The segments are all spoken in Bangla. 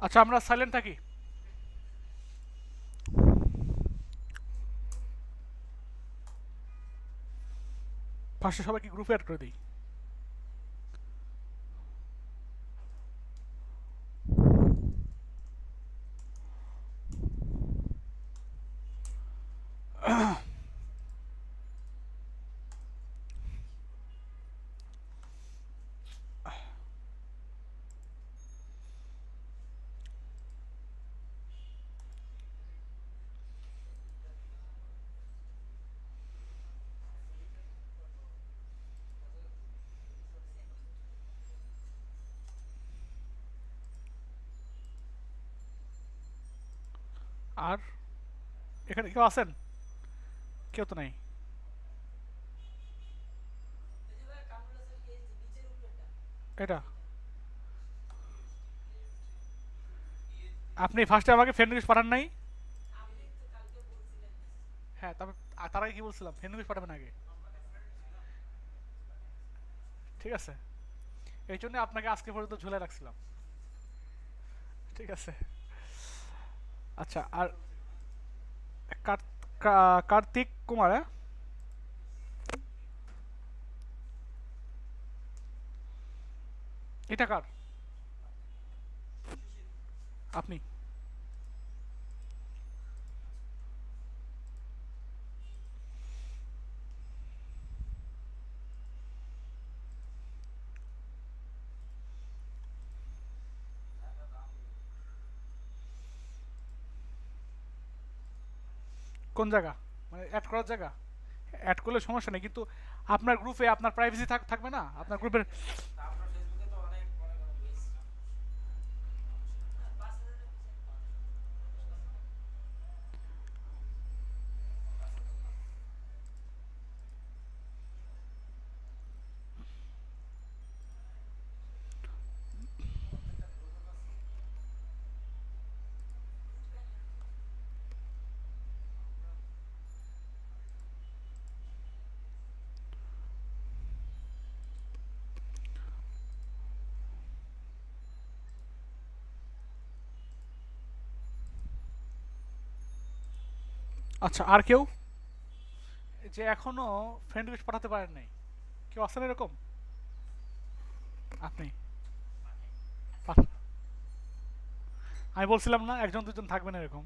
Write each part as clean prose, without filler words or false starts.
আচ্ছা, আমরা সাইলেন্ট থাকি। ফার্স্টে সবাইকে গ্রুপে অ্যাড করে দিই। আর এখানে কেউ আছেন? কেউ তো নাই। এটা আপনি ফার্স্টে আমাকে ফ্রেন্ড রিকোয়েস্ট পাঠান নাই? হ্যাঁ, তবে তার আগে কি বলছিলাম, ফ্রেন্ড রিকোয়েস্ট পাঠাবেন আগে। ঠিক আছে, এই জন্য আপনাকে আজকে পর্যন্ত ঝুলে রাখছিলাম। ঠিক আছে। আচ্ছা, আর কার্তিক কুমার, হ্যাঁ? এটা কার? আপনি? কোন জায়গা? মানে অ্যাড করার জায়গা? অ্যাড করলে সমস্যা নেই, কিন্তু আপনার গ্রুপে আপনার প্রাইভেসি থাকবে না আপনার গ্রুপের? আচ্ছা, আর কেউ যে এখনো ফ্রেন্ড রিকোয়েস্ট পাঠাতে পারেন নাই? কেউ আছেন এরকম? আপনি? পাঠ- আমি বলছিলাম না একজন দুজন থাকবেন এরকম?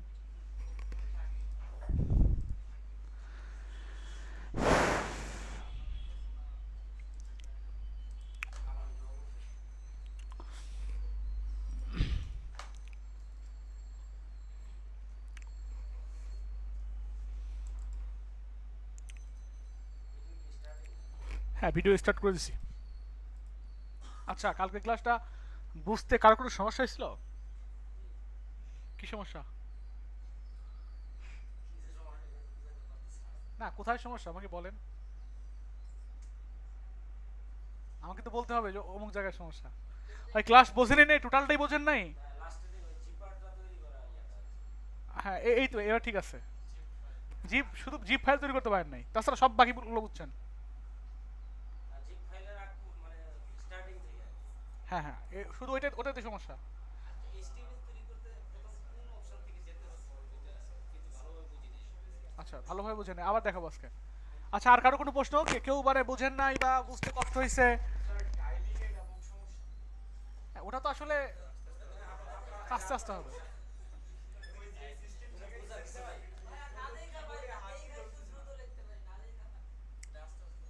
হ্যাঁ, ভিডিও স্টার্ট করে দিছি। আচ্ছা, কালকে ক্লাসটা বুঝতে কারো কোনো সমস্যা হয়েছিল? কি সমস্যা? না, কোথায় সমস্যা আমাকে বলেন। আমাকে তো বলতে হবে যে অমুক জায়গায় সমস্যা। ভাই, ক্লাস বোঝেনই নাই, টোটালটাই বোঝেন নাই? হ্যাঁ, এই তো এবার ঠিক আছে। জিপ, শুধু জিপ ফাইল তৈরি করতে পারেন নাই, তাছাড়া সব বাকিগুলো বুঝছেন। হ্যাঁ হ্যাঁ, শুধু ওটাতে সমস্যা। আচ্ছা, ভালোভাবে বুঝেন নাই, আবার দেখাবো আজকে। আচ্ছা, আর কারো কোনো প্রশ্ন? কেউ মানে বুঝেন নাই বা বুঝতে কষ্ট হয়েছে? হ্যাঁ, ওটা তো আসলে আস্তে আস্তে হবে।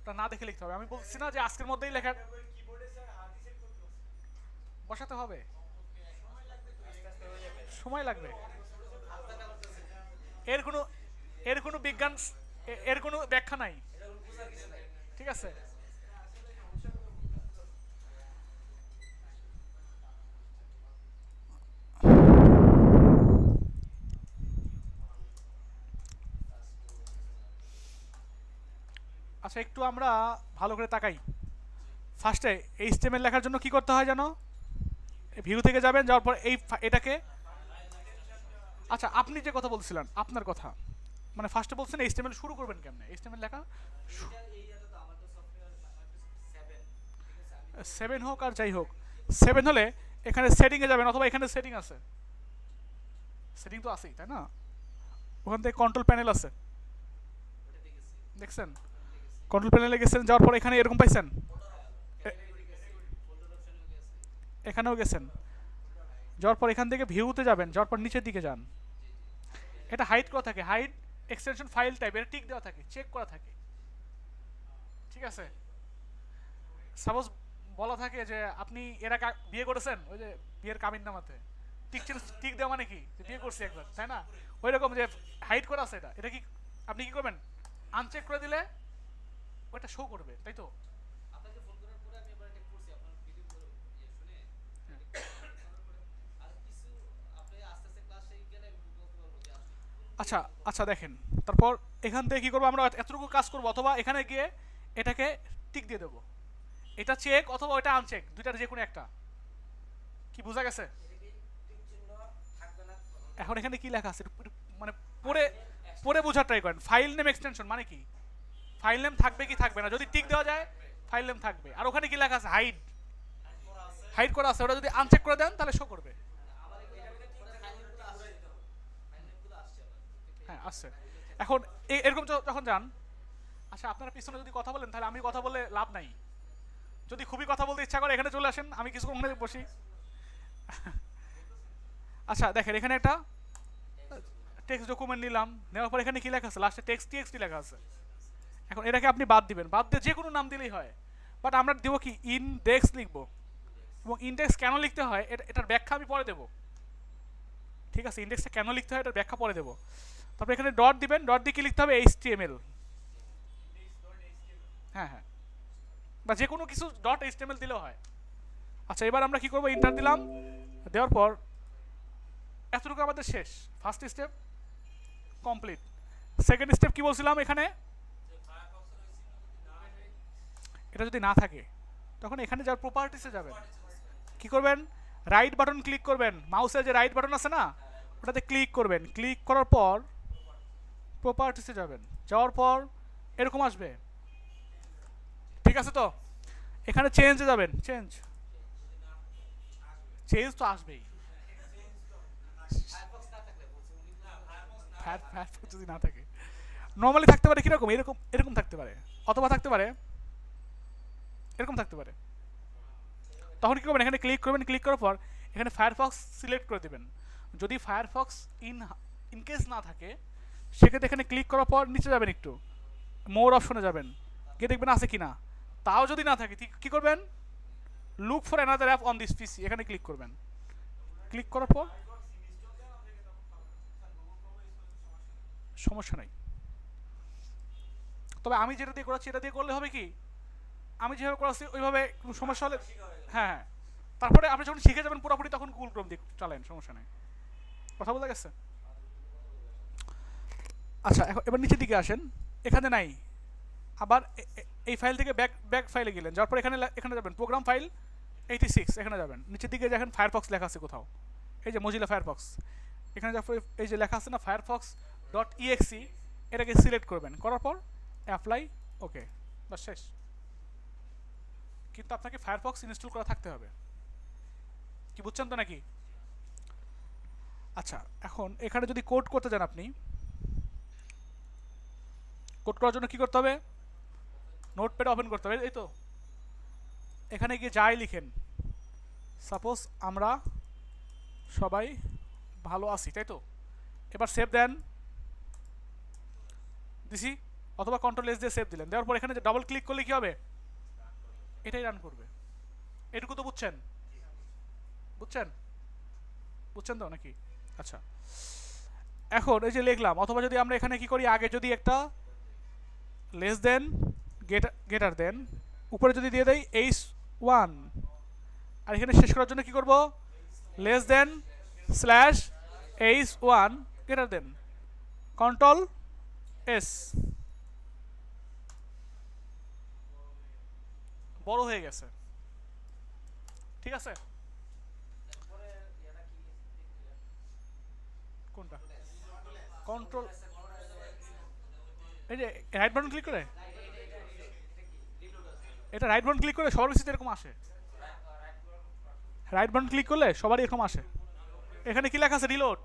ওটা না দেখে লিখতে হবে, আমি বলছি না যে আজকের মধ্যেই লেখা বসাতে হবে। সময় লাগবে। এর কোনো এর কোনো বিজ্ঞান, এর কোনো ব্যাখ্যা নাই। ঠিক আছে। আচ্ছা, একটু আমরা ভালো করে তাকাই। ফার্স্টে এইচটিএমএল লেখার জন্য কি করতে হয় জানো? ভিউ থেকে যাবেন, যাওয়ার পর এটাকে, আচ্ছা আপনি যে কথা বলছিলেন আপনার কথা, মানে ফার্স্টে বলছেন এইচটিএমএল শুরু করবেন কেমনে, এইচটিএমএল লেখা 7 হোক আর যাই হোক, 7 হলে এখানে সেটিংয়ে যাবেন, অথবা এখানে সেটিং আছে, সেটিং তো আছেই তাই না, ওখান থেকে কন্ট্রোল প্যানেল আছে, দেখছেন কন্ট্রোল প্যানেলে গেছেন, যাওয়ার পর এখানে এরকম পাইছেন, এখানেও গেছেন, যাওয়ার পর এখান থেকে ভিউতে যাবেন, যাওয়ার পর নিচের দিকে যান, এটা হাইড করা থাকে, হাইড এক্সটেনশন ফাইল টাইপ, এটা টিক দেওয়া থাকে, চেক করা থাকে, ঠিক আছে। সাপোজ বলা থাকে যে আপনি এর আগে বিয়ে করেছেন, ওই যে বিয়ের কামিন নামাতে টিক টিক দেওয়া মানে কি, যে বিয়ে করছি একবার, তাই না, ওই রকম যে হাইড করা আছে, এটা কি আপনি কি করবেন, আনচেক করে দিলে ওটা শো করবে, তাই তো। আচ্ছা আচ্ছা দেখেন, তারপর এখান থেকে কি করবো আমরা, এতটুকু কাজ করবো, অথবা এখানে গিয়ে এটাকে টিক দিয়ে দেবো, এটা চেক অথবা ওটা আনচেক, দুইটার যে কোনো একটা, কি বোঝা গেছে। এখন এখানে কি লেখা আছে মানে পড়ে পড়ে বোঝার ট্রাই করেন, ফাইল নেম এক্সটেনশন মানে কি, ফাইল নেম থাকবে কি থাকবে না, যদি টিক দেওয়া যায় ফাইল নেম থাকবে, আর ওখানে কি লেখা আছে, হাইড, হাইড করা আছে, ওটা যদি আনচেক করে দেন তাহলে শো করবে। হ্যাঁ আসছে। এখন এরকম যখন যান, আচ্ছা আপনারা পিছনে যদি কথা বলেন তাহলে আমি কথা বলে লাভ নাই, যদি খুবই কথা বলতে ইচ্ছা করে এখানে চলে আসেন, আমি কিছুক্ষণ ওখানে বসি। আচ্ছা দেখেন এখানে একটা টেক্সট ডকুমেন্ট নিলাম, নেওয়ার পর এখানে কি লেখা আছে, লাস্টে টেক্সট টিএক্সটি লেখা আছে। এখন এটাকে আপনি বাদ দিবেন, বাদ দিয়ে যে কোনো নাম দিলেই হয়, বাট আমরা দেবো কি ইনডেক্স লিখবো, এবং ইনডেক্স কেন লিখতে হয় এটার ব্যাখ্যা আমি পরে দেবো, ঠিক আছে, ইনডেক্সটা কেন লিখতে হয় এটার ব্যাখ্যা পরে দেবো। তারপরে এখানে ডট দিবেন, ডট দিয়ে কি লিখতে হবে, এইচটিএমএল, হ্যাঁ হ্যাঁ, বা যে কোনো কিছু ডট এইচটিএমএল দিলেও হয়। আচ্ছা এবার আমরা কি করবো, ইন্টার দিলাম, দেওয়ার পর এতটুকু আমাদের শেষ, first step complete. Second step কি বলছিলাম, এখানে এটা যদি না থাকে তখন এখানে যার প্রপার্টিসে যাবেন, কি করবেন, রাইট বাটন ক্লিক করবেন, মাউসের যে রাইট বাটন আছে না, ওটাতে ক্লিক করবেন, ক্লিক করার পর প্রপার্টিসে যাবেন, যাওয়ার পর এরকম আসবে, ঠিক আছে তো, এখানে চেঞ্জে যাবেন, চেঞ্জ, চেঞ্জ তো আসবেই, যদি না থাকে নর্মালি থাকতে পারে কিরকম, এরকম এরকম থাকতে পারে, অথবা থাকতে পারে এরকম থাকতে পারে। তখন কি করবেন, এখানে ক্লিক করবেন, ক্লিক করার পর এখানে ফায়ারফক্স সিলেক্ট করে দেবেন, যদি ফায়ারফক্স ইনকেস না থাকে সেক্ষেত্রে এখানে ক্লিক করার পর নিচে যাবেন, একটু মোর অপশনে যাবেন, গিয়ে দেখবেন আছে কিনা, তাও যদি না থাকে কি করবেন, look for another app on this পিসি, এখানে ক্লিক করবেন, ক্লিক করার পর সমস্যা নাই, তবে আমি যেটা দিয়ে করাচ্ছি এটা দিয়ে করলে হবে কি, আমি যেভাবে করাচ্ছি ওইভাবে কোনো সমস্যা হলে, হ্যাঁ হ্যাঁ, তারপরে আপনি যখন শিখে যাবেন পুরোপুরি তখন গুগল ক্রোম দিয়ে চালান, সমস্যা নেই, কথা বলতে গেছে। আচ্ছা এখন এবার নিচের দিকে আসেন, এখানে নাই, আবার এই ফাইল থেকে ব্যাক ব্যাক ফাইলে গেলেন, যাওয়ার পর এখানে এখানে যাবেন প্রোগ্রাম ফাইল 86, এখানে যাবেন, নিচের দিকে দেখেন ফায়ারফক্স লেখা আছে কোথাও, এই যে মজিলা ফায়ারফক্স, এখানে যাওয়ার পর এই যে লেখা আছে না ফায়ারফক্স ডট ইএক্সি, এটাকে সিলেক্ট করবেন, করার পর অ্যাপ্লাই, ওকে, বাস শেষ। কিন্তু আপনাকে ফায়ারফক্স ইনস্টল করা থাকতে হবে, কি বুঝছেন তো নাকি। আচ্ছা এখন এখানে যদি কোড করতে যান, আপনি কোড করার জন্য কি করতে হবে, নোটপ্যাড ওপেন করতে হবে, এই তো এখানে গিয়ে যাই লিখেন, সাপোজ আমরা সবাই ভালো আছি, তাই তো, এবার সেভ দেন, দিছি, অথবা কন্ট্রোল এস দিয়ে সেভ দিলেন, দেওয়ার পর এখানে ডাবল ক্লিক করলে কি হবে, এটাই রান করবে, এটুকু তো বুঝছেন, বুঝছেন বুঝছেন তো নাকি। আচ্ছা এখন এই যে লিখলাম, অথবা যদি আমরা এখানে কি করি, আগে যদি একটা লেস দেন গেটার দেন, উপরে যদি দিয়ে দেই h1, আর এখানে শেষ করার জন্য কি করব, লেস দেন স্ল্যাশ h1 গেটার দেন, কন্ট্রোল এস, বড় হয়ে গেছে, ঠিক আছে। কোনটা, কন্ট্রোল, এই যে রাইট বাটন ক্লিক করে, এটা রাইট বাটন ক্লিক করে সবার বেশি এরকম আসে, রাইট বাটন ক্লিক করলে সবারই এরকম আসে। এখানে কি লেখা আছে? রিলোড।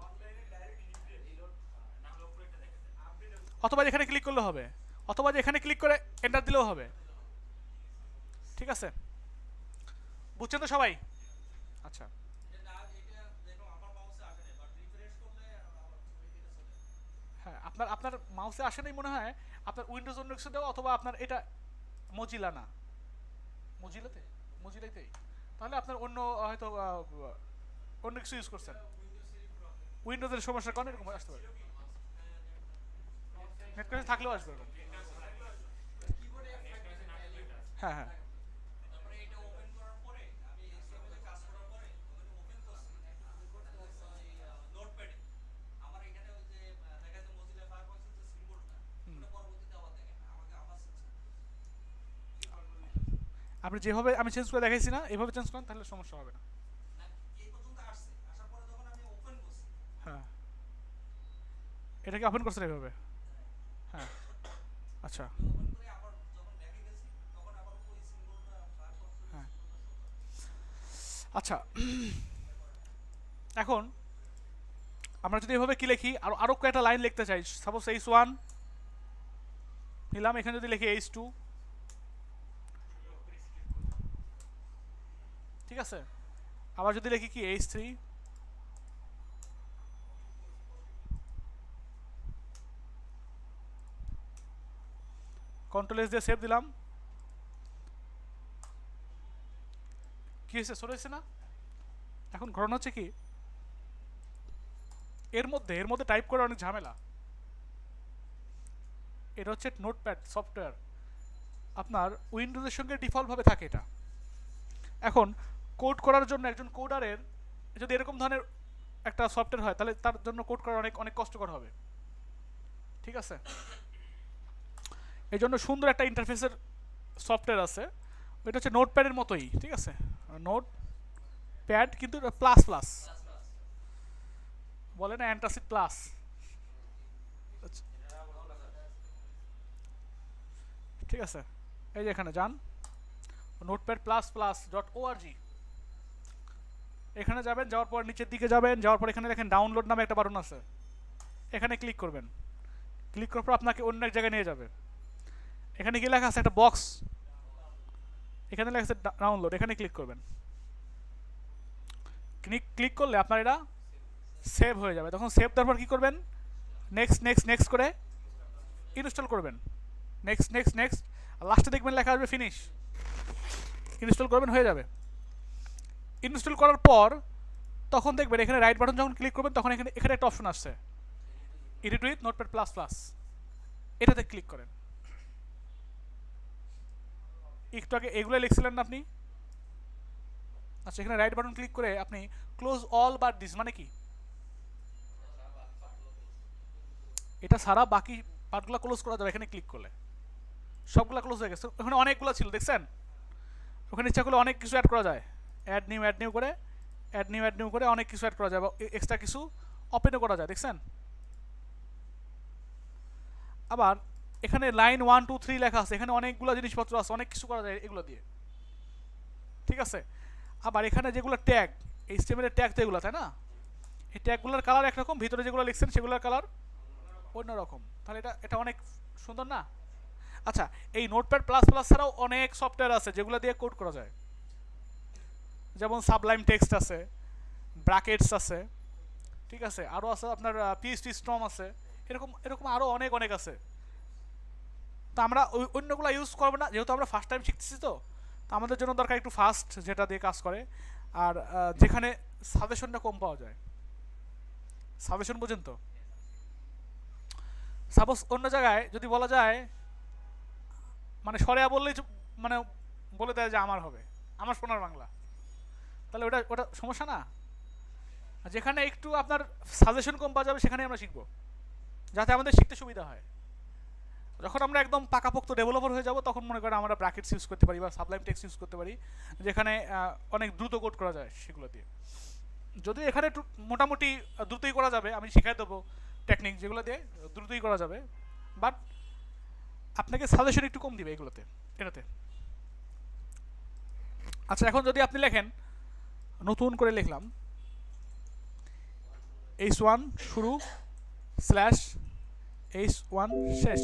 অথবা এখানে ক্লিক করলে হবে, অথবা এখানে ক্লিক করে এন্টার দিলেও হবে। ঠিক আছে, বুঝছেন তো সবাই? আচ্ছা, হ্যাঁ, আপনার আপনার মাউসে আসে নাই মনে হয়, আপনার উইন্ডোজ অন্য কিছু দেওয়া, অথবা আপনার এটা মজিলা না, মজিলাতে, মজিলাতেই, তাহলে আপনার অন্য হয়তো অন্য কিছু ইউজ করছেন, উইন্ডোজের সমস্যার কারণে এরকম আসতে পারে। নেট কানেকশন থাকলেও আসবে এরকম। হ্যাঁ হ্যাঁ, আপনি যেভাবে আমি চেঞ্জ করে দেখাইছি না, এভাবে চেঞ্জ করেন তাহলে সমস্যা হবে না। হ্যাঁ, এটাকে ওপেন করছেন এভাবে? হ্যাঁ, আচ্ছা, হ্যাঁ, আচ্ছা। এখন আমরা যদি এভাবে কি লিখি, আরো আরো কয়েকটা লাইন লিখতে চাই, সাপোজ H1 নিলাম, এখানে যদি লিখি H2, ঠিক আছে, আবার যদি লিখি কি H3, কন্ট্রোল এস দিয়ে সেভ দিলাম, কি হয়েছে? সরে হয়েছে না? এখন ঘটনা হচ্ছে কি, এর মধ্যে টাইপ করা অনেক ঝামেলা। এটা হচ্ছে নোটপ্যাড সফটওয়্যার, আপনার উইন্ডোজের সঙ্গে ডিফল্টভাবে থাকে এটা। এখন কোড করার জন্য একজন কোডারের যদি এরকম ধরনের একটা সফটওয়্যার হয়, তাহলে তার জন্য কোড করা অনেক অনেক কষ্টকর হবে। ঠিক আছে, এই জন্য সুন্দর একটা ইন্টারফেসের সফটওয়্যার আছে, এটা হচ্ছে নোটপ্যাডের মতোই, ঠিক আছে, নোট প্যাড কিন্তু প্লাস প্লাস, বলে না অ্যান্টাসিড প্লাস। ঠিক আছে, এই যে এখানে যান, notepad plus plus dot ORG, এখানে যাবেন, যাওয়ার পর নিচের দিকে যাবেন, যাওয়ার পর এখানে দেখেন ডাউনলোড নামে একটা বাটন আছে, এখানে ক্লিক করবেন। ক্লিক করার পর আপনাকে অন্য এক জায়গায় নিয়ে যাবে। এখানে কি লেখা আছে? একটা বক্স, এখানে লেখা আছে ডাউনলোড, এখানে ক্লিক করবেন। ক্লিক করলে আপনার এটা সেভ হয়ে যাবে। তখন সেভ দেওয়ার পর কী করবেন? নেক্সট নেক্সট নেক্সট করে ইনস্টল করবেন। নেক্সট নেক্সট নেক্সট, আর লাস্টে দেখবেন লেখা আসবে ফিনিশ, ইনস্টল করবেন, হয়ে যাবে। ইনস্টল করার পর তখন দেখবেন এখানে রাইট বাটন যখন ক্লিক করবেন, তখন এখানে এখানে একটা অপশন আসছে edit with notepad plus plus, এটাতে ক্লিক করেন। একটু আগে এগুলো লিখছিলেন না আপনি? আচ্ছা, এখানে রাইট বাটন ক্লিক করে আপনি ক্লোজ অল বা দিস মানে কি, এটা সারা বাকি পার্টগুলো ক্লোজ করা যাবে এখানে ক্লিক করলে। সবগুলো ক্লোজ হয়ে গেছে, ওখানে অনেকগুলো ছিল দেখছেন, ওখানে ইচ্ছা করলে অনেক কিছু অ্যাড করা যায়, অ্যাড নিউ করে, অ্যাড নিউ করে অনেক কিছু অ্যাড করা যায়, বা এক্সট্রা কিছু ওপেনও করা যায়, দেখছেন। আবার এখানে লাইন 1 2 3 লেখা আছে, এখানে অনেকগুলো জিনিসপত্র আছে, অনেক কিছু করা যায় এগুলো দিয়ে। ঠিক আছে, আবার এখানে যেগুলো ট্যাগ, HTML এর ট্যাগ তো এগুলো, তাই না? এই ট্যাগগুলোর কালার একরকম, ভিতরে যেগুলো লিখছেন সেগুলোর কালার অন্যরকম, তাহলে এটা এটা অনেক সুন্দর না? আচ্ছা, এই নোটপ্যাড প্লাস প্লাস ছাড়াও অনেক সফটওয়্যার আছে যেগুলো দিয়ে কোড করা যায়, যেমন সাবলাইম টেক্সট আছে, ব্র্যাকেটস আছে, ঠিক আছে, আরও আছে আপনার PHP স্ট্রম আছে, এরকম এরকম আরও অনেক অনেক আছে। তো আমরা ওই অন্যগুলো ইউজ করবো না, যেহেতু আমরা ফার্স্ট টাইম শিখতেছি, তো তো আমাদের জন্য দরকার একটু ফাস্ট, যেটা দিয়ে কাজ করে, আর যেখানে সাজেশনটা কম পাওয়া যায়। সাজেশন বোঝেন তো? সাপোজ অন্য জায়গায় যদি বলা যায়, মানে সরেয়া বললেই মানে বলে দেয় যে আমার হবে, আমার সোনার বাংলা, তাহলে ওটা ওটা সমস্যা না? যেখানে একটু আপনার সাজেশন কম পাওয়া যাবে সেখানে আমরা শিখবো, যাতে আমাদের শিখতে সুবিধা হয়। যখন আমরা একদম পাকাপোক্ত ডেভেলপার হয়ে যাব, তখন মনে করেন আমরা ব্র্যাকেটস ইউজ করতে পারি বা সাবলাইম টেক্সট ইউজ করতে পারি, যেখানে অনেক দ্রুত কোড করা যায় সেগুলো দিয়ে। যদিও এখানে একটু মোটামুটি দ্রুতই করা যাবে, আমি শিখাই দেবো টেকনিক যেগুলো দিয়ে দ্রুতই করা যাবে, বাট আপনাকে সাজেশন একটু কম দিবে এগুলোতে, এটাতে। আচ্ছা, এখন যদি আপনি লেখেন নতুন করে লিখলাম h1 শুরু স্ল্যাশ h1 শেষ।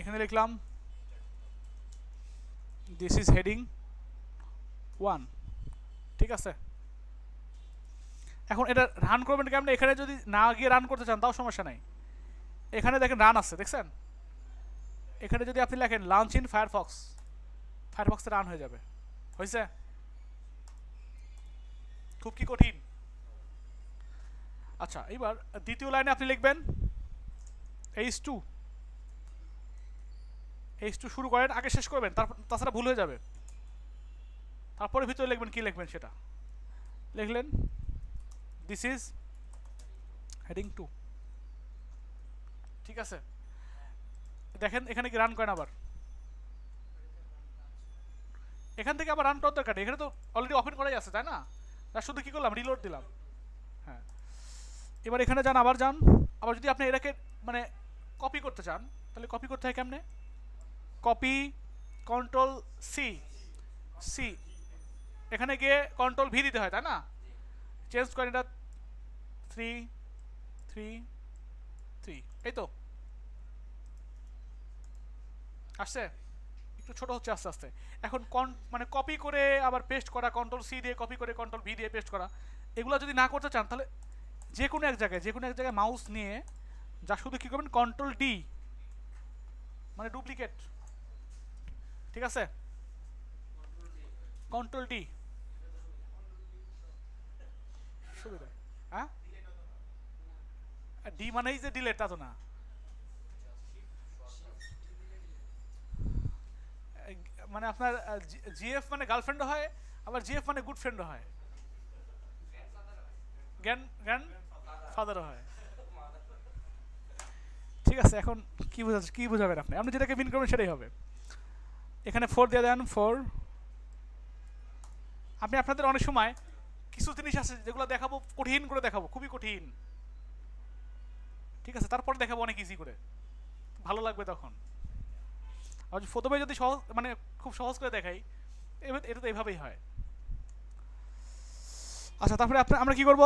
এখানে লিখলাম দিস ইজ হেডিং 1। ঠিক আছে, এখন এটা রান করবেন কেমন? এখানে যদি না গিয়ে রান করতে চান তাও সমস্যা নাই, এখানে দেখেন রান আছে, দেখছেন? এখানে যদি আপনি লেখেন লঞ্চ ইন ফায়ারফক্স, ফায়ারফক্সে রান হয়ে যাবে। হয়েছে? খুব কি কঠিন? আচ্ছা, এবার দ্বিতীয় লাইনে আপনি লিখবেন h2 শুরু করেন, আগে শেষ করবেন, তারপর তাছাড়া ভুল হয়ে যাবে। তারপরে ভিতরে লিখবেন, কি লিখবেন সেটা লিখলেন দিস ইজ হেডিং 2। ঠিক আছে, দেখেন এখানে কি রান করেন, আবার এখান থেকে আবার রান করার দরকার নেই, এখানে তো অলরেডি ওপেন করাই আছে, তাই না? তার শুধু কি করলাম, রিলোড দিলাম। হ্যাঁ, এবার এখানে যান, আবার যান। আবার যদি আপনি এটাকে মানে কপি করতে চান, তাহলে কপি করতে হয় কেমনে? কপি কন্ট্রোল সি, সি এখানে গিয়ে কন্ট্রোল ভি দিতে হয়, তাই না? চেঞ্জ করেন এটা 3 3 3, এই তো আসছে, একটু ছোট হচ্ছে আস্তে আস্তে। এখন মানে কপি করে আবার পেস্ট করা, কন্ট্রোল সি দিয়ে কপি করে কন্ট্রোল ভি দিয়ে পেস্ট করা, এগুলো যদি না করতে চান তাহলে যে কোনো এক জায়গায় মাউস নিয়ে যা শুধু কী করবেন, কন্ট্রোল ডি মানে ডুপ্লিকেট। ঠিক আছে, কন্ট্রোল ডি সুবিধা। হ্যাঁ, ডি মানেই যে ডিলেট তা তো না, মানে আপনার জিএফ মানে গার্লফ্রেন্ডও হয়, আবার জিএফ মানে গুড ফ্রেন্ডও হয়, গ্র্যান্ড ফাদারও হয়। ঠিক আছে, এখন কি বোঝাবেন আপনি? আপনি যেটাকে মিন করবেন সেটাই হবে। এখানে 4 দিয়ে দেন 4। আপনি আপনাদের অনেক সময় কিছু জিনিস আছে যেগুলো দেখাবো, কঠিন করে দেখাবো, খুবই কঠিন। ঠিক আছে, তারপরে দেখাবো অনেক ইজি করে, ভালো লাগবে তখন। আর প্রথমে যদি সহজ মানে খুব সহজ করে দেখাই, এটা তো এভাবেই হয়। আচ্ছা, তারপরে আমরা কি করব?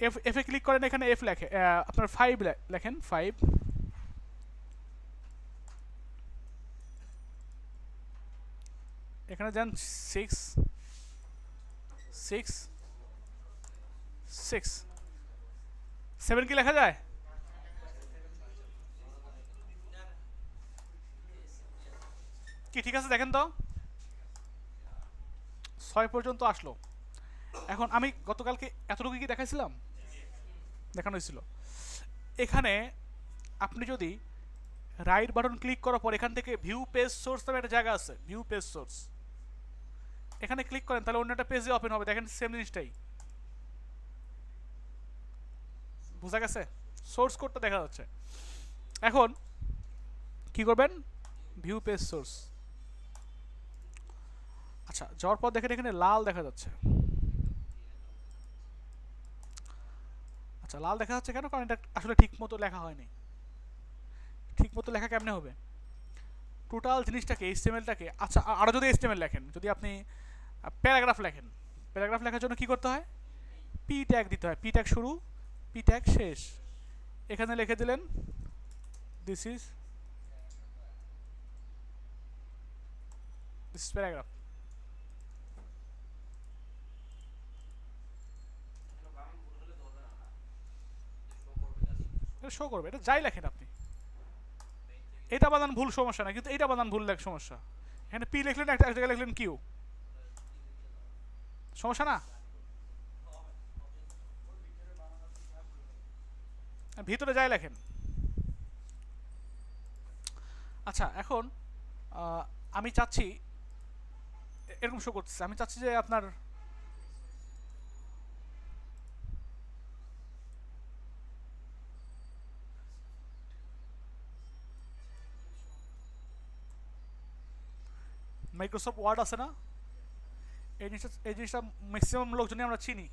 এফ এ ক্লিক করেন, এখানে এফ লেখে আপনার 5 লেখেন 5। এখানে যান 6 6 6 7 কি লেখা যায়? কি ঠিক আছে? দেখেন তো 6 পর্যন্ত আসলো। এখন আমি গতকালকে এতটুকু কি দেখাইছিলাম? দেখানো হয়েছিল। এখানে আপনি যদি রাইট বাটন ক্লিক করার পর এখান থেকে ভিউ পেজ সোর্স নামে একটা জায়গা আছে, ভিউ পেজ সোর্স, এখানে ক্লিক করেন, তাহলে অন্য একটা পেজে ওপেন হবে। দেখেন সেম জিনিসটাই, বোঝা গেছে? সোর্স কোডটা দেখা যাচ্ছে। এখন কি করবেন? View page source. আচ্ছা, যাওয়ার পর দেখেন এখানে লাল দেখা যাচ্ছে। আচ্ছা, লাল দেখা যাচ্ছে কেন? কারণ এটা আসলে ঠিক মতো লেখা হয়নি। ঠিক মতো লেখা কেমনে হবে? টোটাল জিনিসটাকে, এইচটিএমএলটাকে, আচ্ছা আরও যদি এইচটিএমএল লেখেন, যদি আপনি প্যারাগ্রাফ লেখেন, প্যারাগ্রাফ লেখার জন্য কি করতে হয়? পি ট্যাগ দিতে হয়। পি ট্যাগ শুরু, পি ট্যাগ শেষ। এখানে লিখে দিলেন দিস ইজ প্যারাগ্রাফ। এটা শো করবে, এটা যাই লেখেন আপনি। এটা বানান ভুল সমস্যা না, কিন্তু এটা বানান ভুল লেখ সমস্যা। এখানে পি লিখলেন, একটা এক জায়গায় লিখলেন কিউ, সমস্যা না? ভিতরে যাই লেখেন। আচ্ছা, এখন আমি চাচ্ছি এরকম শো করতেছে, আমি চাচ্ছি যে আপনার মাইক্রোসফট ওয়ার্ড আছে না, এই জিনিসটা ম্যাক্সিমাম লোকজনই আমরা চিনি।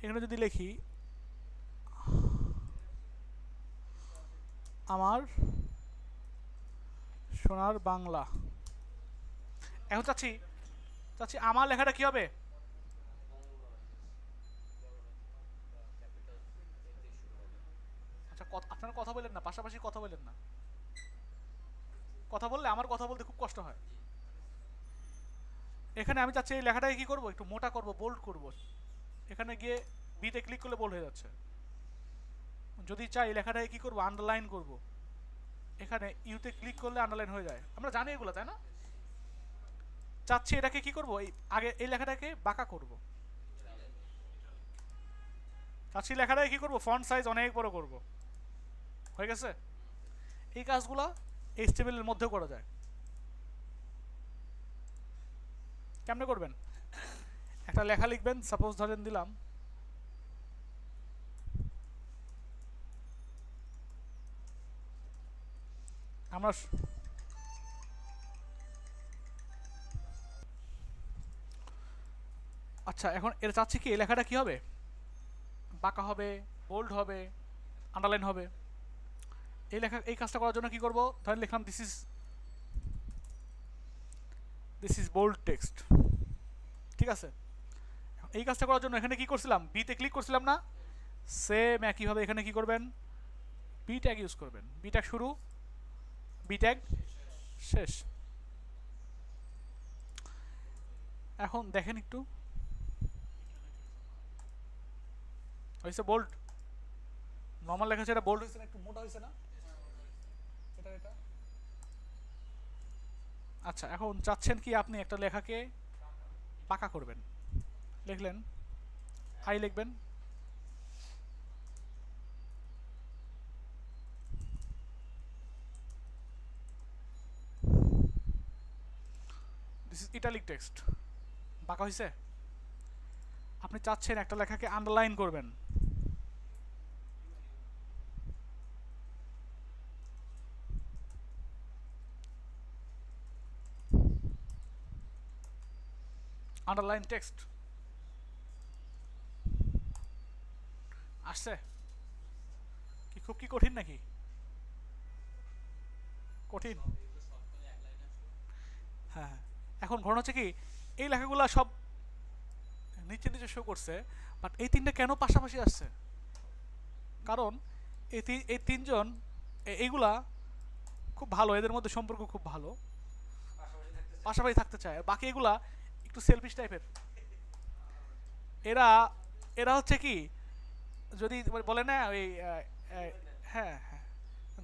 এখানে যদি লিখি আমার সোনার বাংলা। এখন চাচ্ছি চাচ্ছি আমার লেখাটা কি হবে? আচ্ছা, আপনারা কথা বলেন না, পাশাপাশি কথা বলেন না। কথা বললে আমার কথা বলতে খুব কষ্ট হয়। এখানে আমি চাচ্ছি এই লেখাটাকে কি করব, একটু মোটা করব, বোল্ড করব। এখানে গিয়ে বিতে ক্লিক করলে বোল্ড হয়ে যাচ্ছে। যদি চাই এই লেখাটাকে কি করব, আন্ডারলাইন করব। এখানে ইউতে ক্লিক করলে আন্ডারলাইন হয়ে যায়, আমরা জানি এগুলো, তাই না? চাচ্ছি এটাকে কি করব, এই আগে এই লেখাটাকে বাঁকা করব। চাচ্ছি লেখাটাকে কি করব, ফন্ট সাইজ অনেক বড় করব। হয়ে গেছে? এই কাজগুলো এইচটিএমএল এর মধ্যেও করা যায়। কেমনে করবেন? একটা লেখা লিখবেন, সাপোজ ধরেন দিলাম আমরা আচ্ছা, এখন এর চাচ্ছি কি এই লেখাটা কি হবে, বাঁকা হবে, বোল্ড হবে, আন্ডারলাইন হবে। এই লেখা এই কাজটা করার জন্য কি করব, ধরেন লিখলাম দিস ইজ বোল্ড টেক্সট। ঠিক আছে? এই কাজটা করার জন্য এখানে কি করছিলাম, বিতে ক্লিক করছিলাম না? সেম একইভাবে এখানে কি করবেন, বি ট্যাগ ইউজ করবেন। বি ট্যাগ শুরু, বি ট্যাগ শেষ। এখন দেখেন একটু, হয়েছে বোল্ড? নর্মাল লেখা সেটা বোল্ড হয়েছে না, একটু মোটা হয়েছে না এটা এটা? আচ্ছা, এখন চাচ্ছেন কি আপনি একটা লেখাকে পাকা করবেন। লিখলেন, আই লিখবেন, দিস ইজ ইটালিক টেক্সট। বাঁকা হয়েছে? আপনি চাচ্ছেন একটা লেখাকে আন্ডারলাইন করবেন। আন্ডারলাইন টেক্সট আসছে কি? খুব কি কঠিন নাকি? কঠিন? হ্যাঁ হ্যাঁ। এখন ঘটনা হচ্ছে কি, এই লেখাগুলো সব নিচে নিচে শো করছে, বাট এই তিনটা কেন পাশাপাশি আসছে? কারণ এই তিনজন এইগুলা খুব ভালো, এদের মধ্যে সম্পর্ক খুব ভালো, পাশাপাশি থাকতে চায়। বাকি এগুলা একটু সেলফিশ টাইপের। এরা এরা হচ্ছে কি, যদি বলে না ওই হ্যাঁ হ্যাঁ,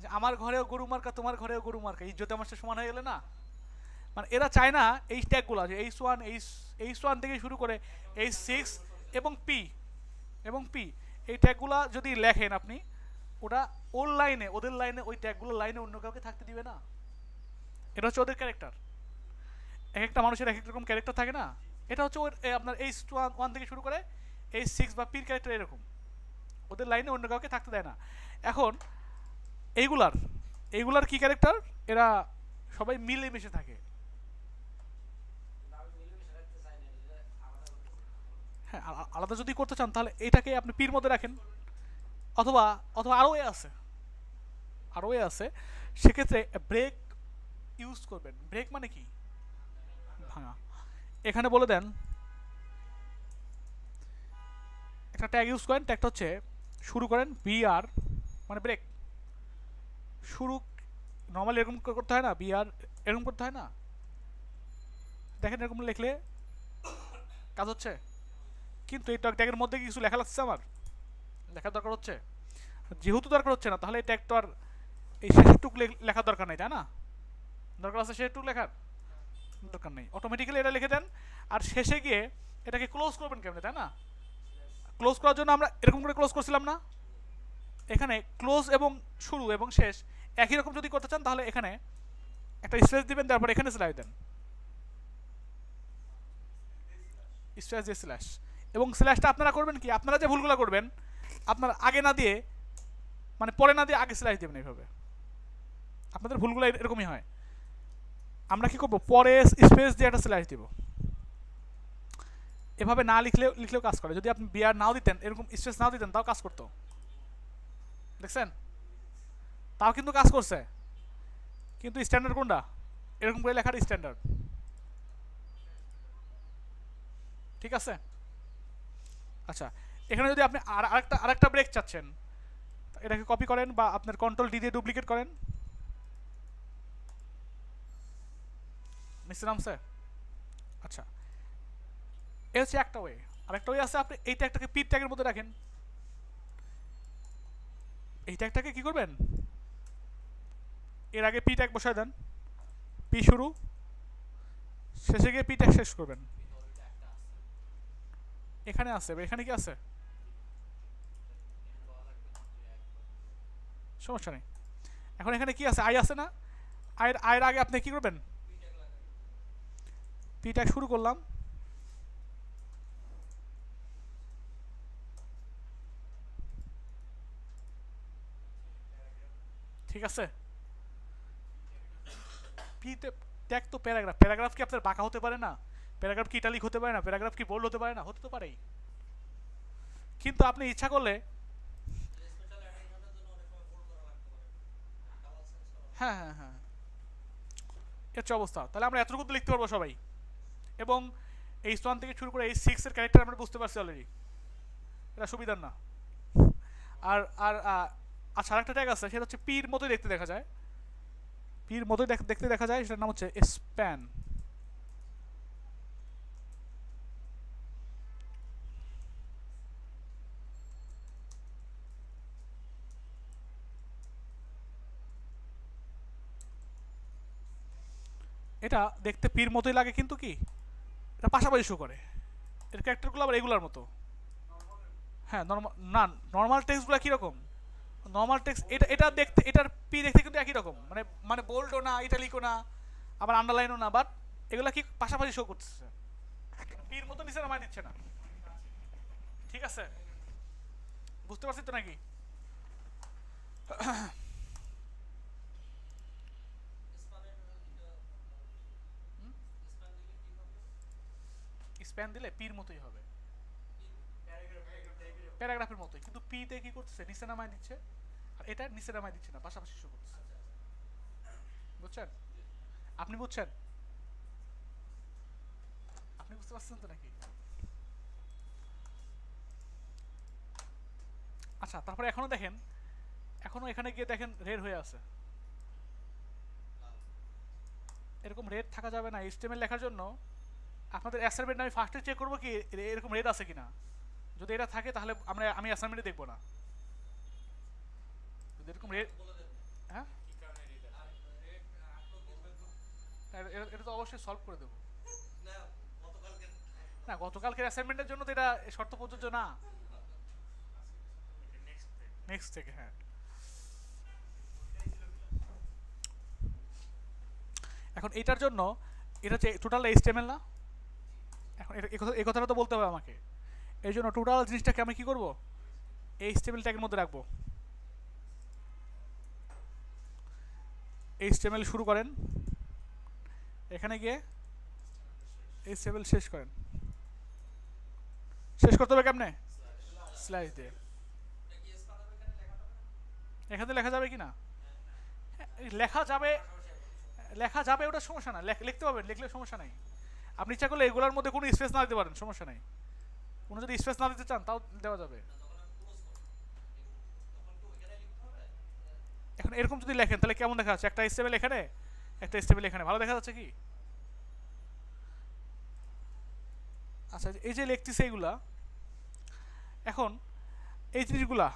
যে আমার ঘরেও গরু মার্কা, তোমার ঘরেও গরু মার্কা, ইজ্জতে আমার সাথে সমান হয়ে গেলে না। মানে এরা চায় না এই ট্যাগগুলো, যে H1 H1 থেকে শুরু করে H6 এবং পি এই ট্যাগগুলো যদি লেখেন আপনি, ওটা ওর লাইনে, ওদের লাইনে, ওই ট্যাগগুলো লাইনে অন্য কাউকে থাকতে দিবে না। এটা হচ্ছে ওদের ক্যারেক্টার। এক একটা মানুষের এক এক রকম ক্যারেক্টার থাকে না? এটা হচ্ছে ওর আপনার H1 থেকে শুরু করে H6 বা পির ক্যারেক্টার এরকম, ওদের লাইনে অন্য কাউকে থাকতে দেয় না। এখন এইগুলার এইগুলার কি ক্যারেক্টার, এরা সবাই মিলেমিশে থাকে। হ্যাঁ, আলাদা যদি করতে চান তাহলে এটাকে আপনি পির মধ্যে রাখেন, অথবা অথবা আরও এ আছে সেক্ষেত্রে ব্রেক ইউজ করবেন। ব্রেক মানে কি, ভাঙা। এখানে বলে দেন একটা ট্যাগ ইউজ করেন, ট্যাগটা হচ্ছে শুরু করেন বিআর, মানে ব্রেক শুরু। নর্মালি এরকম করতে হয় না, বিআর এরকম করতে হয় না? দেখেন এরকম লিখলে কাজ হচ্ছে, কিন্তু এই ট্যাগের মধ্যে কিছু লেখা লাগছে, আমার লেখার দরকার হচ্ছে। যেহেতু দরকার হচ্ছে না, তাহলে এই ট্যাগ তো আর এই শেষের টুক লেখার দরকার নেই, তাই না? দরকার আছে শেষের টুক লেখার? দরকার নেই, অটোমেটিক্যালি এটা লিখে দেন। আর শেষে গিয়ে এটাকে ক্লোজ করবেন কেমনে, তাই না? ক্লোজ করার জন্য আমরা এরকম করে ক্লোজ করছিলাম না? এখানে ক্লোজ এবং শুরু এবং শেষ একই রকম যদি করতে চান, তাহলে এখানে একটা স্পেস দিবেন, তারপর এখানে স্ল্যাশ দেন, স্ল্যাশ দিয়ে স্ল্যাশ। এবং স্ল্যাশটা আপনারা করবেন কি, আপনারা যে ভুলগুলো করবেন, আপনার আগে না দিয়ে, মানে পরে না দিয়ে আগে স্ল্যাশ দেবেন। এইভাবে আপনাদের ভুলগুলো এরকমই হয়। আমরা কি করবো, পরে স্পেস দিয়ে একটা স্ল্যাশ দিব। এভাবে না লিখলেও কাজ করে। যদি আপনি বিআর নাও দিতেন, এরকম স্পেস নাও দিতেন, তাও কাজ করতো। দেখছেন? তাও কিন্তু কাজ করছে। কিন্তু স্ট্যান্ডার্ড কোনটা? এরকম করে লেখার স্ট্যান্ডার্ড। ঠিক আছে। আচ্ছা, এখানে যদি আপনি আরেকটা ব্রেক চাচ্ছেন, এটাকে কপি করেন বা আপনার কন্ট্রোল ডি দিয়ে ডুপ্লিকেট করেন। নিচে নামছে। আচ্ছা, এ হচ্ছে একটা ওয়ে। আরেকটা ওয়ে আছে, আপনি এই ট্যাগটাকে পি ট্যাগের মধ্যে রাখেন। এই ট্যাগটাকে কি করবেন, এর আগে পি ট্যাগ বসায় দেন, পি শুরু, শেষে গিয়ে পি ট্যাগ শেষ করবেন। এখানে আছে, এখানে কি আছে, সমস্যা নেই। এখন এখানে কি আছে, আই আছে না, আয়ের আগে আপনি কি করবেন, পি ট্যাগ শুরু করলাম, ঠিক আছে। পিতে ট্যাগ তো প্যারাগ্রাফ, প্যারাগ্রাফ কি আপনার বাঁকা হতে পারে না, প্যারাগ্রাফ কি ইটালিক হতে পারে না, প্যারাগ্রাফ কি বোল্ড হতে পারে না, হতে তো পারেই। কিন্তু আপনি ইচ্ছা করলে, হ্যাঁ হ্যাঁ হ্যাঁ, এর হচ্ছে অবস্থা। তাহলে আমরা এতটুকু তো লিখতে পারবো সবাই, এবং H1 থেকে শুরু করে H6 এর ক্যারেক্টার আমরা বুঝতে পারছি অলরেডি, এটা সুবিধার না। আর আর আচ্ছা, আরেকটা ট্যাগ আছে, সেটা হচ্ছে পির মতোই দেখতে দেখা যায়, পির মতোই দেখতে দেখা যায়, সেটার নাম হচ্ছে স্প্যান। এটা দেখতে পির মতোই লাগে, কিন্তু কি এটা পাশাপাশি শো করে, এর ক্যারেক্টারগুলো আবার এগুলোর মতো। হ্যাঁ, নর্মাল না, নর্মাল টেক্সটগুলো কীরকম, নর্মাল টেক্সট এটা এটা দেখতে, এটার পি দেখতে কিন্তু একই রকম, মানে মানে বোল্ডও না, ইটালিকও না, আবার আন্ডারলাইনও না, বাট এগুলা কি পাশাপাশি শো করতেছে, পির মতো নিচে নামায় দিচ্ছে না। ঠিক আছে, বুঝতে পারছি তো নাকি? স্প্যান দিলে পির মতোই হবে, প্যারাগ্রাফের মতোই, কিন্তু পিতে কি করতেছে, নিচে নামায় দিচ্ছে, আর এটা নিচে নামায় দিচ্ছে না, পাশাপাশি শো করতেছে। বুঝছেন? আপনি বুঝছেন? আপনি বুঝতে পারছেন তো নাকি? আচ্ছা, তারপরে এখনো দেখেন, এখনো এখানে গিয়ে দেখেন রেড হয়ে আছে। এরকম রেড থাকা যাবে না এইচটিএমএল লেখার জন্য। আপনাদের অ্যাসাইনমেন্ট আমি ফার্স্টে চেক করবো কি এরকম রেড আছে কিনা, যদি এটা থাকে তাহলে আমি অ্যাসাইনমেন্টে দেখবো না। যদি এরকম রেড, হ্যাঁ, এটা তো অবশ্যই সলভ করে দেবো। না, গতকালকের অ্যাসাইনমেন্টের জন্য তো এটা শর্ত প্রযোজ্য না। নেক্সট থেকে, হ্যাঁ। এখন এটার জন্য, এটা হচ্ছে টোটাল এইচটিএমএল না, এখন এই কথাটা তো বলতে হবে আমাকে। এই জন্য টোটাল জিনিসটাকে আমি কি করব, এইচটিএমএল ট্যাগের মধ্যে রাখবো। এইচটিএমএল শুরু করেন, এখানে গিয়ে এইচটিএমএল শেষ করেন। শেষ করতে হবে কেমনে, স্ল্যাশ দিয়ে। এখানে লেখা যাবে কি না, লেখা যাবে, লেখা যাবে, ওটা সমস্যা না, লিখতে পারবেন, লিখলে সমস্যা নাই। আপনি ইচ্ছা করলে এগুলোর মধ্যে কোনো স্পেস না দিতে পারেন, সমস্যা নাই। কোনো যদি স্পেস না দিতে চান তাও দেওয়া যাবে। এখন এরকম যদি লেখেন তাহলে কেমন দেখা যাচ্ছে, একটা স্টেবল এখানে, একটা স্টেবল এখানে, ভালো দেখা যাচ্ছে কি? আচ্ছা, এই যে লিখতেছে এইগুলা, এখন এই জিনিসগুলা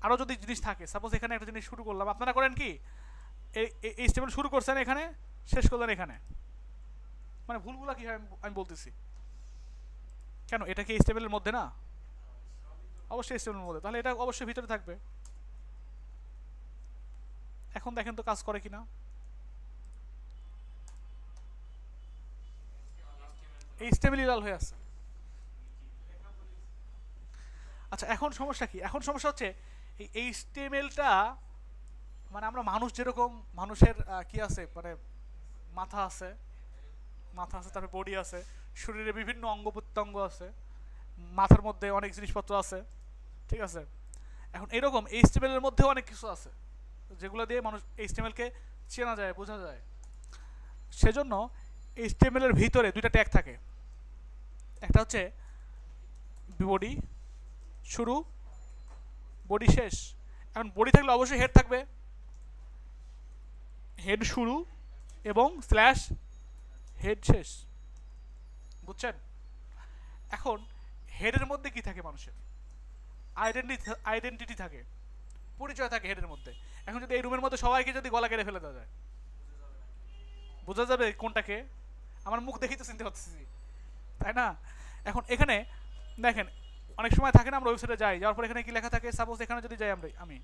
আরও যদি জিনিস থাকে, সাপোজ এখানে একটা জিনিস শুরু করলাম, আপনারা করেন কি এই স্টেবল শুরু করছেন এখানে, শেষ করলেন এখানে, মানে ভুলগুলা কি হয় আমি বলতেছি। কেন, এটা কি স্টেবলের মধ্যে না? অবশ্যই স্টেবলের মধ্যে, তাহলে এটা অবশ্যই ভিতরে থাকবে। এখন দেখেন তো কাজ করে কিনা। এই স্টেবলই লাল হয়ে আছে। আচ্ছা, এখন সমস্যা কি, এখন সমস্যা হচ্ছে এই এইচটিএমএলটা, মানে আমরা মানুষ যেরকম, মানুষের কি আছে, মানে মাথা আছে, মাথা আছে, তারপরে বডি আছে, শরীরে বিভিন্ন অঙ্গ প্রত্যঙ্গ আছে, মাথার মধ্যে অনেক জিনিসপত্র আছে, ঠিক আছে। এখন এরকম এইচটিএমএল এর মধ্যেও অনেক কিছু আছে যেগুলো দিয়ে মানুষ এইচটিএমএল কে চেনা যায়, বোঝা যায়। সেজন্য এইচটিএমএল এর ভিতরে দুইটা ট্যাগ থাকে, একটা হচ্ছে বডি শুরু, বডি শেষ। এখন বডি থাকলে অবশ্যই হেড থাকবে, হেড শুরু এবং স্ল্যাশ হেড শেষ, বুঝছেন? এখন হেডের মধ্যে কি থাকে? মানুষের আইডেন্টিটি থাকে, পরিচয় থাকে হেডের মধ্যে। এখন যদি এই রুমের মধ্যে সবাইকে যদি গলা কেটে ফেলে দেওয়া যায়, বোঝা যাবে কোনটাকে? আমার মুখ দেখেই তো চিনতে পারতেছি, তাই না? এখন এখানে দেখেন, অনেক সময় থাকে না, আমরা ওয়েবসাইটে যাই, যাওয়ার পর এখানে কি লেখা থাকে? সাপোজ এখানে যদি যাই আমি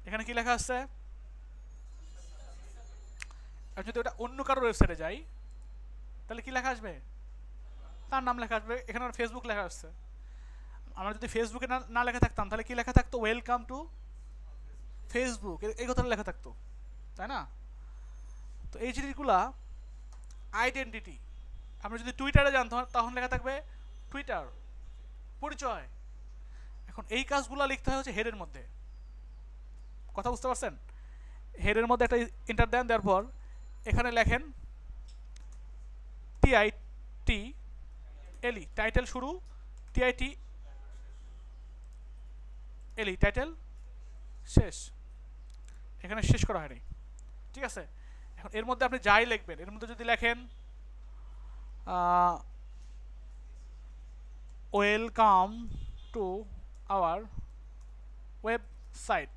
এখানে কি লেখা আসছে? আর যদি ওটা অন্য কারোর ওয়েবসাইটে যাই, তাহলে কি লেখা আসবে? তার নাম লেখা আসবে। এখানে আমার ফেসবুক লেখা আসছে। আমরা যদি ফেসবুকে না লেখা থাকতাম, তাহলে কি লেখা থাকতো? ওয়েলকাম টু ফেসবুক, এই কথাটা লেখা থাকতো, তাই না? তো এই জিনিসগুলা আইডেন্টিটি। আমরা যদি টুইটারে যান, তখন লেখা থাকবে টুইটার, পরিচয়। এখন এই কাজগুলো লিখতে হয় হচ্ছে হেডের মধ্যে, কথা বুঝতে পারছেন? হেডের মধ্যে একটা ইন্টার দেন, দেওয়ার পর এখানে লেখেন টিআইটি এলই, টাইটেল শুরু, টিআইটি এলই, টাইটেল শেষ। এখানে শেষ করা হয়নি, ঠিক আছে? এখন এর মধ্যে আপনি যাই লিখবেন, এর মধ্যে যদি লেখেন ওয়েলকাম টু আওয়ার ওয়েবসাইট,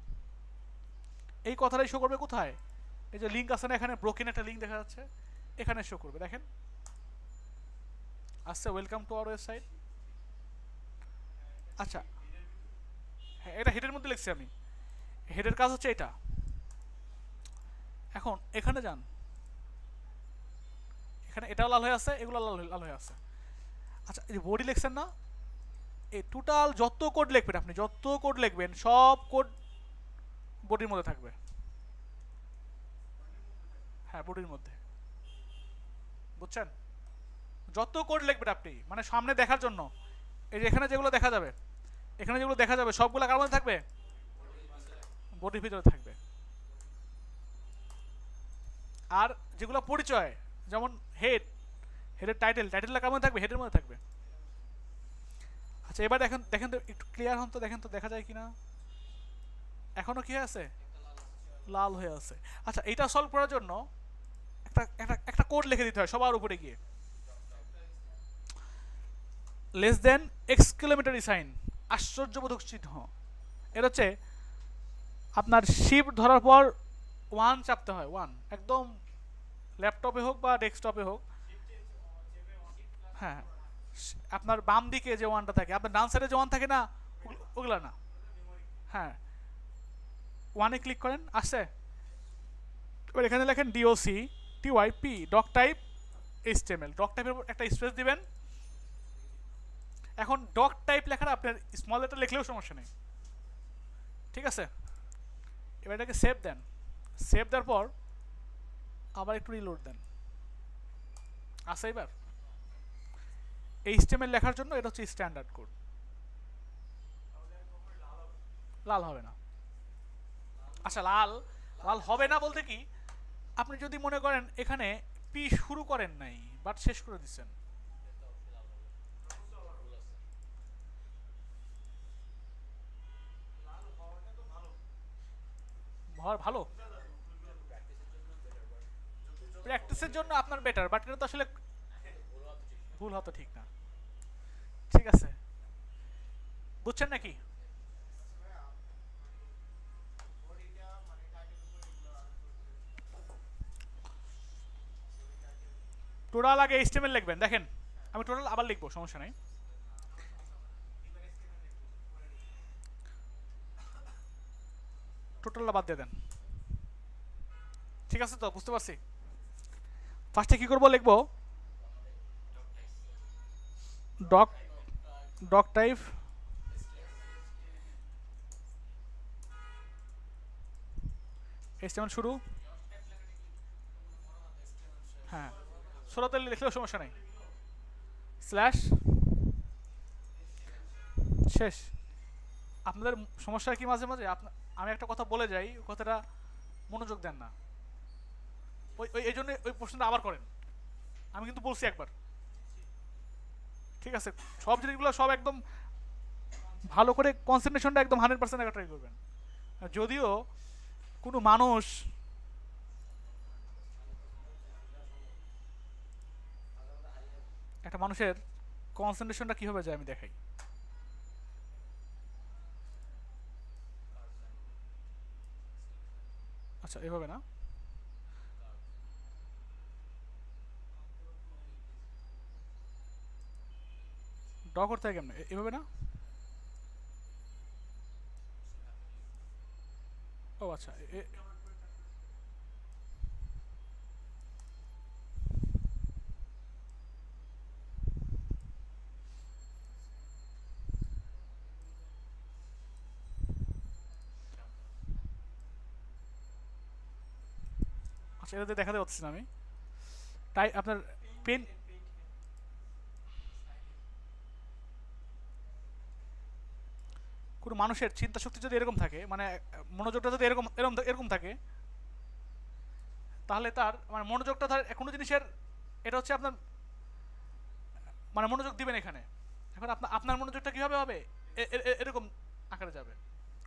এই কথাটাই শো করবে কোথায়? এই যে লিঙ্ক আছে না, এখানে ব্রোকেন একটা লিঙ্ক দেখা যাচ্ছে, এখানে শো করবে। দেখেন আসছে ওয়েলকাম টু আওয়ার ওয়েবসাইট। আচ্ছা, হ্যাঁ, এটা হেডের মধ্যে লিখছি আমি। হেডের কাজ হচ্ছে এটা। এখন এখানে যান, এখানে এটাও লাল হয়ে আছে, এগুলো লাল হয়ে আছে। আচ্ছা, এই যে বডি লিখছেন না, এই টোটাল যত কোড লিখবেন আপনি, যত কোড লিখবেন সব কোড বডির মধ্যে থাকবে। হ্যাঁ, বডির মধ্যে, বুঝছেন? যত কোড লিখবেন আপনি, মানে সামনে দেখার জন্য, এই যে এখানে যেগুলো দেখা যাবে, এখানে যেগুলো দেখা যাবে সবগুলো কার মধ্যে থাকবে? বডির ভিতরে থাকবে। আর যেগুলো পরিচয়, যেমন হেড, হেডের টাইটেলটা কার মধ্যে থাকবে? হেডের মধ্যে থাকবে। আচ্ছা, এবার দেখেন দেখেন তো, একটু ক্লিয়ার হন তো, দেখেন তো দেখা যায় কিনা। এখনো কি আছে? লাল হয়ে আছে। আচ্ছা, এটা সলভ করার জন্য একটা একটা একটা কোড লিখে দিতে হয় সবার উপরে গিয়ে, লেস দেন এক্সক্লেমেটরি সাইন, আশ্চর্যবোধক চিহ্ন। এটা হচ্ছে আপনার শিফট ধরার পর ওয়ান চাপতে হয়, ওয়ান, একদম ল্যাপটপে হোক বা ডেস্কটপে হোক। হ্যাঁ, আপনার বাম দিকে যে ওয়ানটা থাকে, আপনার ডান সাইডে যে ওয়ান থাকে না, ওগুলা না। হ্যাঁ, ওয়ানে ক্লিক করেন, আসছে। এবার এখানে লেখেন D O C T Y P doc type HTML, doc টাইপের একটা স্পেস দিবেন। এখন ডক টাইপ লেখাটা আপনার স্মল লেটার লিখলেও সমস্যা নেই, ঠিক আছে? এবার এটাকে সেভ দেন, সেভ দেওয়ার পর আবার একটু রিলোড দেন, আসে। এবার এইচটিএমএল লেখার জন্য এটা হচ্ছে স্ট্যান্ডার্ড কোড, লাল হবে না। আচ্ছা, লাল লাল হবে না বলতে কি, আপনি যদি মনে করেন এখানে পি শুরু করেন নাই বাট শেষ করে দিচ্ছেন, ভালো, প্র্যাকটিসের জন্য আপনার বেটার, বাট এটা তো আসলে ভুল হতো ঠিক না, ঠিক আছে? বুঝছেন নাকি? টোটাল আগে এইচটিএমএল লিখবেন। দেখেন আমি টোটাল আবার লিখবো, সমস্যা নেই। টোটালটা বাদ দিয়ে দেন, ঠিক আছে তো? বুঝতে পারছি। ফার্স্টে কি করবো? লিখবো ডক ডক টাইপ এইচটিএমএল শুরু, হ্যাঁ, ছোটতে লিখলেও সমস্যা নেই, স্ল্যাশ শেষ। আপনাদের সমস্যা কি মাঝে মাঝে আমি একটা কথা বলে যাই, কথাটা মনোযোগ দেন না। ওই ওই এই জন্য ওই প্রশ্নটা আবার করেন, আমি কিন্তু বলছি একবার। ঠিক আছে, সব জিনিসগুলো সব একদম ভালো করে কনসেন্ট্রেশনটা একদম 100% একটা ট্রাই করবেন। যদিও কোনো মানুষ একটা মানুষের কনসেন্ট্রেশনটা কীভাবে যায় আমি দেখাই। আচ্ছা এভাবে না, ড্র করতে হয় কেমনে, এভাবে না? ও আচ্ছা, আচ্ছা এটাতে দেখাতে পারছি না আমি। তাই আপনার পেন, কোনো মানুষের চিন্তা শক্তি যদি এরকম থাকে, মানে মনোযোগটা যদি এরকম এরকম এরকম থাকে, তাহলে তার মানে মনোযোগটা তার কোনো জিনিসের, এটা হচ্ছে আপনার মানে মনোযোগ দিবেন এখানে। এখন আপনার আপনার মনোযোগটা কীভাবে হবে, এরকম আকারে যাবে।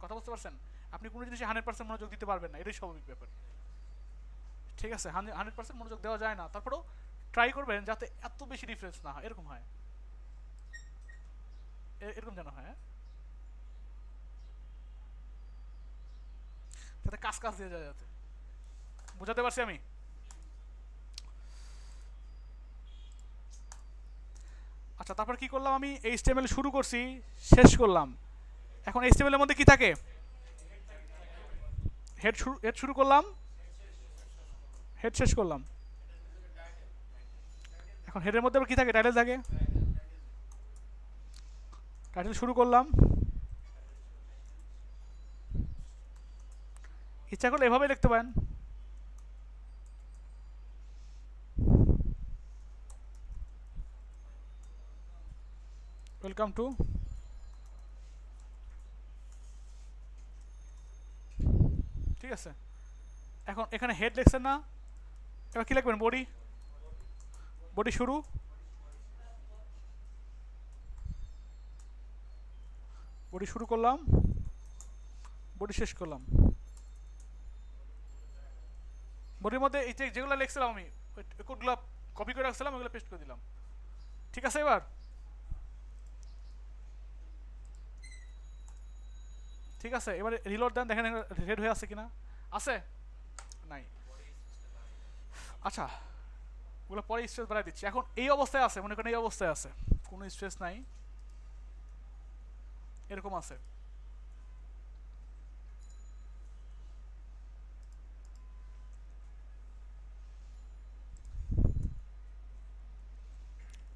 কথা বুঝতে পারছেন? আপনি কোনো জিনিসে 100% মনোযোগ দিতে পারবেন না, এটাই স্বাভাবিক ব্যাপার। ঠিক আছে, 100% মনোযোগ দেওয়া যায় না, তারপরেও ট্রাই করবেন যাতে এত বেশি ডিফারেন্স না হয়, এরকম হয়, এরকম যেন হয়, যাতে কাজ কাজ দিয়ে যায়, যাতে বুঝাতে পারছি আমি। আচ্ছা তারপর কি করলাম, আমি এইচটিএমএল শুরু করছি, শেষ করলাম। এখন এইচটিএমএল এর মধ্যে কি থাকে, হেড শুরু করলাম, হেড শেষ করলাম। এখন হেডের মধ্যে আবার কি থাকে, টাইটেল থাকে। টাইটেল শুরু করলাম, ইচ্ছা করলে এভাবে লিখতে পারেন, ওয়েলকাম টু। ঠিক আছে, এখন এখানে হেড লিখছেন না, এবার কি লিখবেন, বডি। বডি শুরু, বডি শুরু করলাম, বডি শেষ করলাম। বডির মধ্যে এই যেগুলো লিখছিলাম আমি, ওই কোডগুলো কপি করে রাখছিলাম, ওগুলো পেস্ট করে দিলাম। ঠিক আছে, এবার ঠিক আছে, এবারে রিলোড দেন, দেখেন রেড হয়ে আছে কিনা, আছে নাই। আচ্ছা ওগুলো পরে স্ট্রেস বাড়াই দিচ্ছি, এখন এই অবস্থায় আছে, মনে করেন এই অবস্থায় আছে, কোনো স্ট্রেস নাই, এরকম আছে।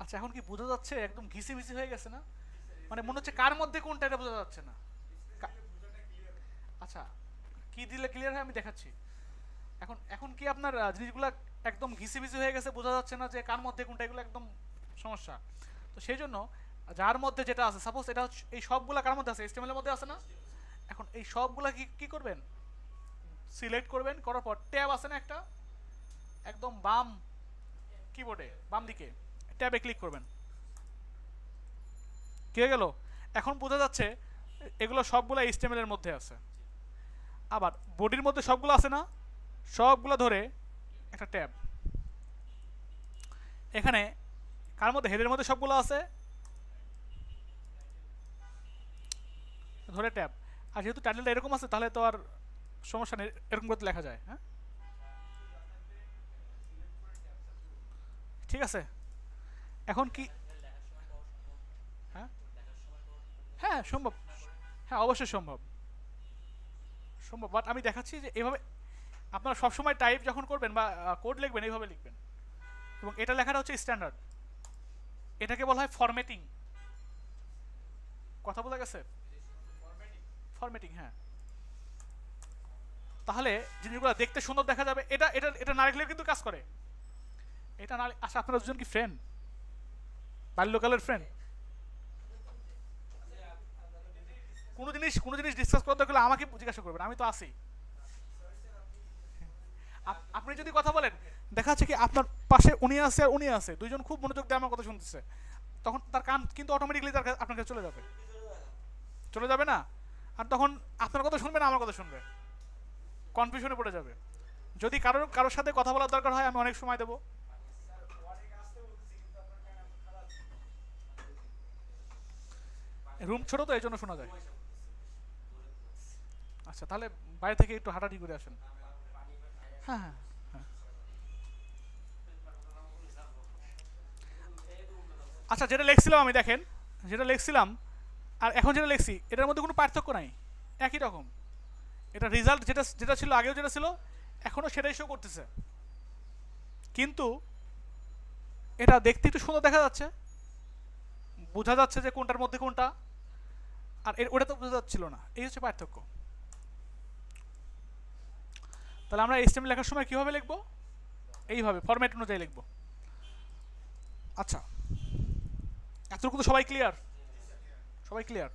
আচ্ছা এখন কি বোঝা যাচ্ছে, একদম ঘিসি মিসি হয়ে গেছে না, মানে মনে হচ্ছে কার মধ্যে কোনটা, এটা বোঝা যাচ্ছে না। আচ্ছা কি দিলে ক্লিয়ার হয় আমি দেখাচ্ছি। এখন এখন কি আপনার জিনিসগুলো একদম ঘিসি মিসি হয়ে গেছে, বোঝা যাচ্ছে না যে কার মধ্যে কোনটা, এগুলো একদম সমস্যা। তো সেই জন্য যার মধ্যে যেটা আছে, সাপোজ এটা এই সবগুলা কার মধ্যে আছে, এইচটিএমএল এর মধ্যে আছে না। এখন এই সবগুলা কি কি করবেন, সিলেক্ট করবেন, করার পর ট্যাব আছে না একটা, একদম বাম কিবোর্ডে বাম দিকে ট্যাবে ক্লিক করবেন। কি হয়ে গেল, এখন বোঝা যাচ্ছে এগুলো সবগুলো এইচটিএমএল এর মধ্যে আছে। আবার বডির মধ্যে সবগুলো আছে না, সবগুলো ধরে একটা ট্যাব, এখানে কার মধ্যে, হেডের মধ্যে সবগুলো আছে, ধরে ট্যাব। আর যেহেতু টাইটেলটা এরকম আছে, তাহলে তো আর সমস্যা নেই, এরকম করতে লেখা যায়। হ্যাঁ ঠিক আছে, এখন কি, হ্যাঁ হ্যাঁ সম্ভব, হ্যাঁ অবশ্যই সম্ভব, সম্ভব, বাট আমি দেখাচ্ছি যে এভাবে আপনারা সবসময় টাইপ যখন করবেন বা কোড লিখবেন, এইভাবে লিখবেন। এবং এটা লেখাটা হচ্ছে স্ট্যান্ডার্ড, এটাকে বলা হয় ফরম্যাটিং। কথা বলা গেছে, ফরম্যাটিং, হ্যাঁ। তাহলে জিনিসগুলো দেখতে সুন্দর দেখা যাবে, এটা এটা এটা না লিখলে কিন্তু কাজ করে, এটা না। আচ্ছা আপনারা দুজন কি ফ্রেন্ড, বাল্যকালের ফ্রেন্ড? কোনো জিনিস ডিসকাস করতে গেলে আমাকে জিজ্ঞাসা করবেন, আমি তো আছি। আপনি যদি কথা বলেন, দেখা যাচ্ছে কি আপনার পাশে উনি আছে আর উনি আছে, দুইজন খুব মনোযোগ দিয়ে আমার কথা শুনতেছে, তখন তার কান কিন্তু অটোমেটিকলি আপনার কাছে চলে যাবে, চলে যাবে না? আর তখন আপনার কথা শুনবে না আমার কথা শুনবে, কনফিউশনে পড়ে যাবে। যদি কারোর সাথে কথা বলার দরকার হয় আমি অনেক সময় দেবো। রুম ছোট তো এই জন্য শোনা যায়। আচ্ছা তাহলে বাইরে থেকে একটু হাঁটাহাঁটি করে আসেন। হ্যাঁ হ্যাঁ হ্যাঁ। আচ্ছা যেটা লিখছিলাম আমি, দেখেন যেটা লিখছিলাম আর এখন যেটা লিখছি এটার মধ্যে কোনো পার্থক্য নাই, একই রকম। এটা রেজাল্ট যেটা যেটা ছিল আগেও যেটা ছিল এখনও সেটাই শো করতেছে, কিন্তু এটা দেখতে একটু সুন্দর দেখা যাচ্ছে, বোঝা যাচ্ছে যে কোনটার মধ্যে কোনটা, আর ওটা তো বোঝা যাচ্ছিল না, এই হচ্ছে পার্থক্য। তাহলে আমরা এইচটিএমএল লেখার সময় কীভাবে লিখবো? এইভাবে ফরম্যাট অনুযায়ী লিখবো। আচ্ছা এতটুকু তো সবাই ক্লিয়ার? সবাই ক্লিয়ার?